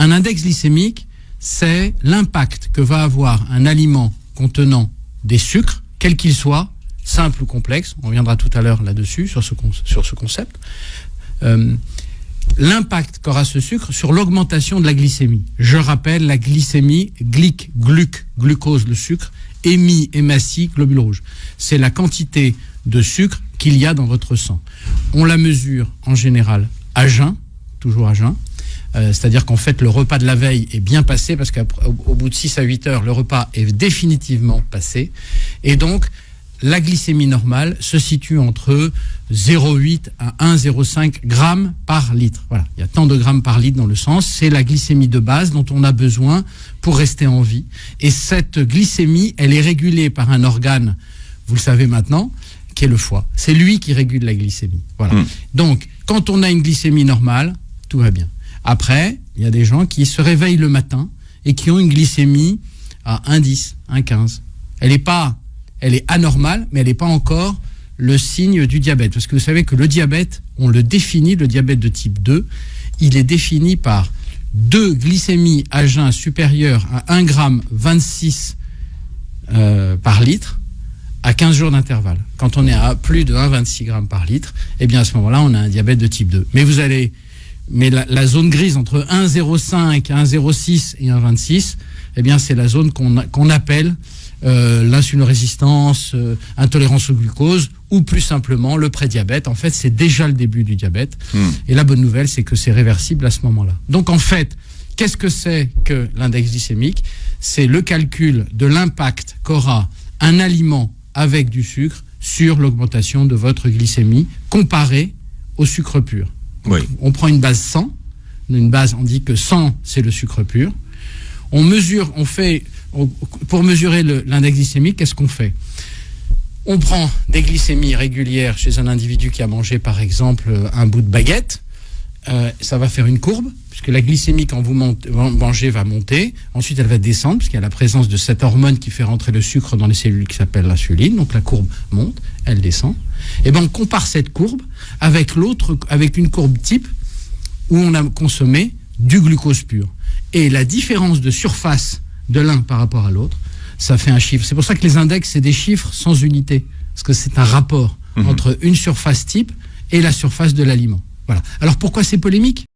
Un index glycémique, c'est l'impact que va avoir un aliment contenant des sucres, quels qu'ils soient, simples ou complexes. On reviendra tout à l'heure là-dessus, sur ce concept. L'impact qu'aura ce sucre sur l'augmentation de la glycémie. Je rappelle, la glycémie, glucose, le sucre, hématie, globule rouge. C'est la quantité de sucre qu'il y a dans votre sang. On la mesure en général à jeun, toujours à jeun. C'est-à-dire qu'en fait, le repas de la veille est bien passé parce qu'au bout de 6 à 8 heures, le repas est définitivement passé. Et donc, la glycémie normale se situe entre 0,8 à 1,05 grammes par litre. Voilà, il y a tant de grammes par litre dans le sang. C'est la glycémie de base dont on a besoin pour rester en vie. Et cette glycémie, elle est régulée par un organe, vous le savez maintenant, qui est le foie. C'est lui qui régule la glycémie. Voilà. Donc, quand on a une glycémie normale, tout va bien. Après, il y a des gens qui se réveillent le matin et qui ont une glycémie à 1,10, 1,15. Elle est anormale, mais elle n'est pas encore le signe du diabète. Parce que vous savez que le diabète, on le définit, le diabète de type 2, il est défini par 2 glycémies à jeun supérieures à 1,26 g par litre à 15 jours d'intervalle. Quand on est à plus de 1,26 g par litre, eh bien à ce moment-là, on a un diabète de type 2. Mais la zone grise entre 1,05, 1,06 et 1,26, eh bien c'est la zone qu'on appelle l'insulinorésistance, intolérance au glucose, ou plus simplement le prédiabète. En fait, c'est déjà le début du diabète. Et la bonne nouvelle, c'est que c'est réversible à ce moment-là. Donc en fait, qu'est-ce que c'est que l'index glycémique? C'est le calcul de l'impact qu'aura un aliment avec du sucre sur l'augmentation de votre glycémie comparée au sucre pur. Oui. On prend une base 100, on dit que 100 c'est le sucre pur. Pour mesurer l'index glycémique, qu'est-ce qu'on fait? On prend des glycémies régulières chez un individu qui a mangé par exemple un bout de baguette. Ça va faire une courbe, puisque la glycémie quand vous mangez va monter, ensuite elle va descendre, puisqu'il y a la présence de cette hormone qui fait rentrer le sucre dans les cellules qui s'appelle l'insuline, donc la courbe monte, elle descend. Et bien on compare cette courbe avec une courbe type où on a consommé du glucose pur. Et la différence de surface de l'un par rapport à l'autre, ça fait un chiffre. C'est pour ça que les index, c'est des chiffres sans unité, parce que c'est un rapport entre une surface type et la surface de l'aliment. Voilà. Alors pourquoi c'est polémique?